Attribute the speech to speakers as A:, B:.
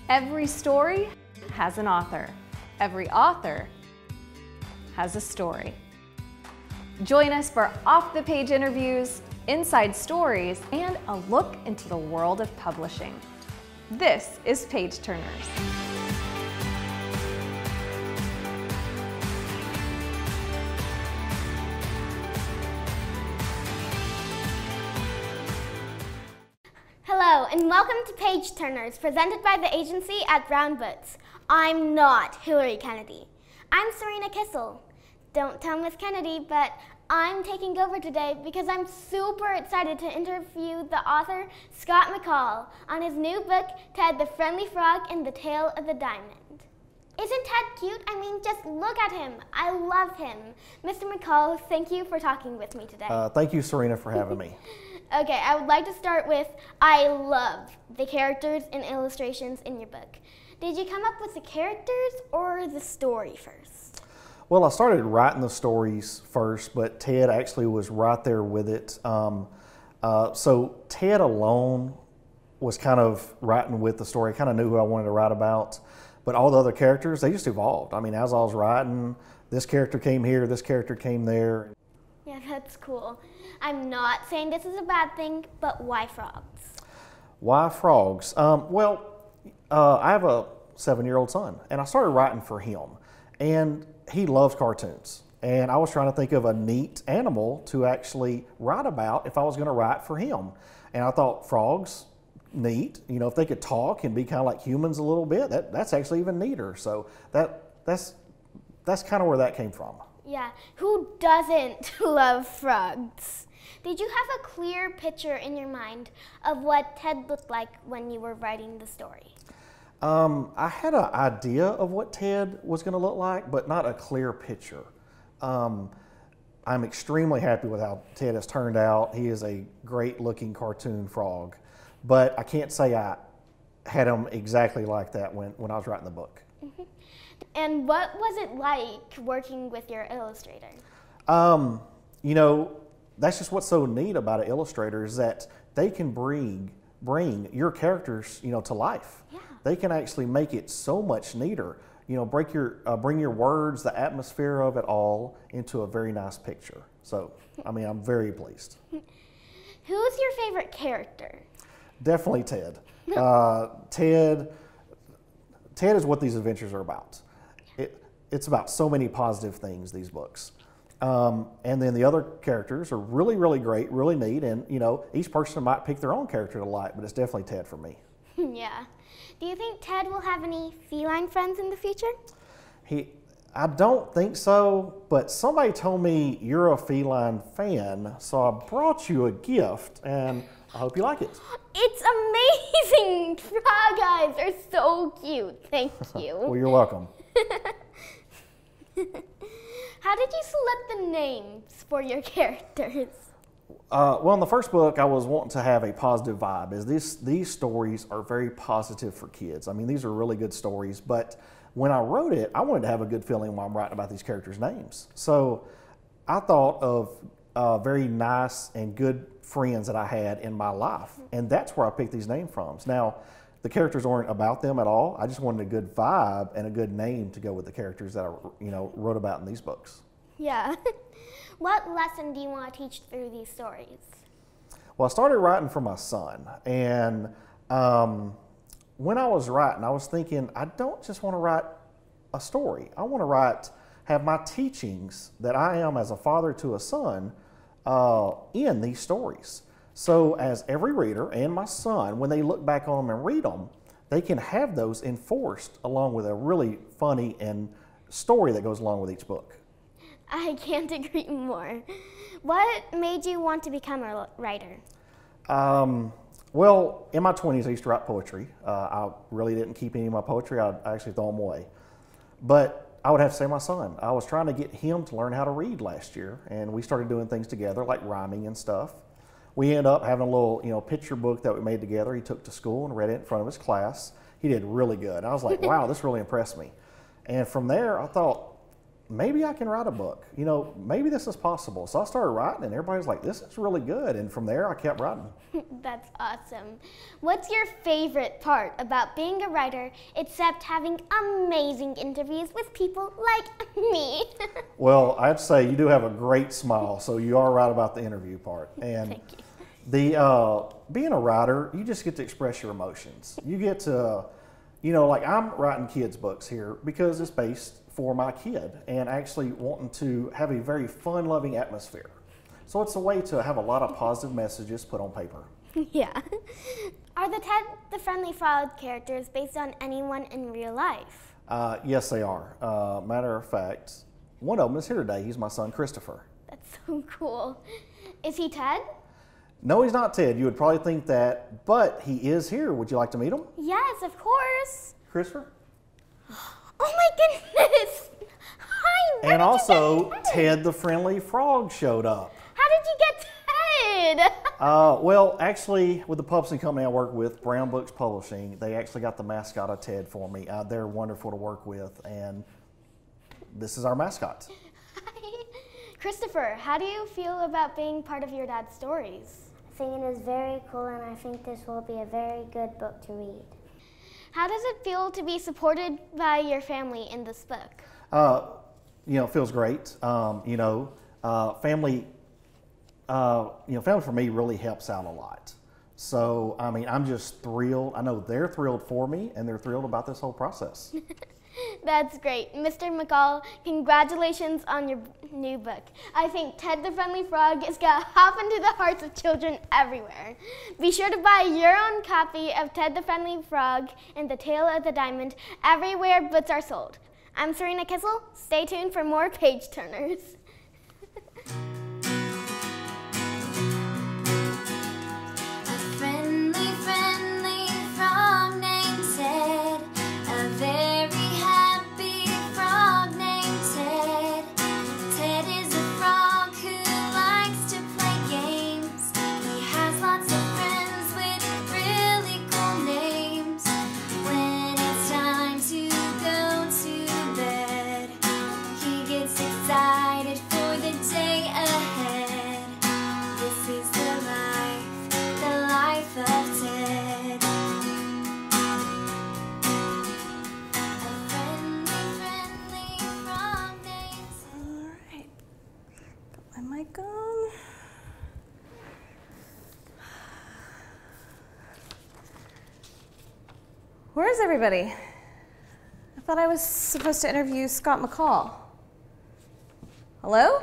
A: Every story has an author. Every author has a story. Join us for off-the-page interviews, inside stories, and a look into the world of publishing. This is Page Turners.
B: Hello, and welcome to Page Turners, presented by the agency at Brown Books. I'm not Hillary Kennedy. I'm Sarina Kissell. Don't tell Miss Kennedy, but I'm taking over today because I'm super excited to interview the author, Scott McCall, on his new book, Ted the Friendly Frog and the Tale of the Diamond. Isn't Ted cute? I mean, just look at him. I love him. Mr. McCall, thank you for talking with me today.
C: Thank you, Sarina, for having me.
B: Okay, I would like to start with, I love the characters and illustrations in your book. Did you come up with the characters or the story first?
C: Well, I started writing the stories first, but Ted actually was right there with it. So Ted alone was kind of writing with the story. I kind of knew who I wanted to write about, but all the other characters, they just evolved. I mean, as I was writing, this character came here, this character came there.
B: Yeah, that's cool. I'm not saying this is a bad thing, but why frogs?
C: Why frogs? I have a 7-year-old son, and I started writing for him, and he loves cartoons. And I was trying to think of a neat animal to actually write about if I was going to write for him. And I thought frogs, neat. You know, if they could talk and be kind of like humans a little bit, that's actually even neater. So that's kind of where that came from.
B: Yeah, who doesn't love frogs? Did you have a clear picture in your mind of what Ted looked like when you were writing the story?
C: I had an idea of what Ted was going to look like, but not a clear picture. I'm extremely happy with how Ted has turned out. He is a great looking cartoon frog, but I can't say I had him exactly like that when I was writing the book.
B: Mm-hmm. And what was it like working with your illustrator?
C: You know, that's just what's so neat about an illustrator is that they can bring your characters, you know, to life.
B: Yeah.
C: They can actually make it so much neater. You know, bring your words, the atmosphere of it all into a very nice picture. So, I mean, I'm very pleased.
B: Who's your favorite character?
C: Definitely Ted. Ted is what these adventures are about. It's about so many positive things, these books. And then the other characters are really, really great, really neat, and you know, each person might pick their own character to like, but it's definitely Ted for me.
B: Yeah. Do you think Ted will have any feline friends in the future?
C: I don't think so, but somebody told me you're a feline fan, so I brought you a gift, and I hope you like it.
B: It's amazing! Frog eyes are so cute. Thank you.
C: Well, you're welcome.
B: How did you select the names for your characters?
C: Well, in the first book, I was wanting to have a positive vibe, as these stories are very positive for kids. I mean, these are really good stories, but when I wrote it, I wanted to have a good feeling while I'm writing about these characters' names. So I thought of very nice and good friends that I had in my life, and that's where I picked these names from. Now, the characters aren't about them at all. I just wanted a good vibe and a good name to go with the characters that I, you know, wrote about in these books.
B: Yeah. What lesson do you want to teach through these stories?
C: Well, I started writing for my son, and when I was writing, I was thinking, I don't just want to write a story. I want to have my teachings that I am as a father to a son in these stories. So as every reader and my son, when they look back on them and read them, they can have those enforced along with a really funny and story that goes along with each book.
B: I can't agree more. What made you want to become a writer?
C: Well, in my 20s, I used to write poetry. I really didn't keep any of my poetry. I actually throw them away. But I would have to say my son. I was trying to get him to learn how to read last year, and we started doing things together like rhyming and stuff. We ended up having a little, you know, picture book that we made together. He took to school and read it in front of his class. He did really good. I was like, wow, this really impressed me. And from there, I thought, maybe I can write a book. You know, maybe this is possible. So I started writing, and everybody's like, this is really good. And from there, I kept writing.
B: That's awesome. What's your favorite part about being a writer, except having amazing interviews with people like me?
C: Well, I have to say, you do have a great smile, so you are right about the interview part. And
B: Thank you.
C: Being a writer, you just get to express your emotions. You get to, you know, like I'm writing kids' books here because it's based for my kid and actually wanting to have a very fun, loving atmosphere. So it's a way to have a lot of positive messages put on paper.
B: Yeah. Are the Ted the Friendly Frog characters based on anyone in real life?
C: Yes, they are. Matter of fact, one of them is here today. He's my son, Christopher.
B: That's so cool. Is he Ted?
C: No, he's not Ted. You would probably think that, but he is here. Would you like to meet him?
B: Yes, of course.
C: Christopher?
B: Oh my goodness! Hi, where
C: And
B: did
C: also,
B: you get
C: Ted the Friendly Frog showed up.
B: How did you get Ted?
C: Well, actually, with the publishing company I work with, Brown Books Publishing, they actually got the mascot of Ted for me. They're wonderful to work with, and this is our mascot.
B: Hi. Christopher, how do you feel about being part of your dad's stories?
D: I think it is very cool, and I think this will be a very good book to read.
B: How does it feel to be supported by your family in this book?
C: You know, it feels great. Family for me really helps out a lot. So, I mean, I'm just thrilled. I know they're thrilled for me, and they're thrilled about this whole process.
B: That's great. Mr. McCall, congratulations on your new book. I think Ted the Friendly Frog is going to hop into the hearts of children everywhere. Be sure to buy your own copy of Ted the Friendly Frog and the Tale of the Diamond everywhere books are sold. I'm Sarina Kissell. Stay tuned for more page turners.
A: Where's everybody? I thought I was supposed to interview Scott McCall. Hello?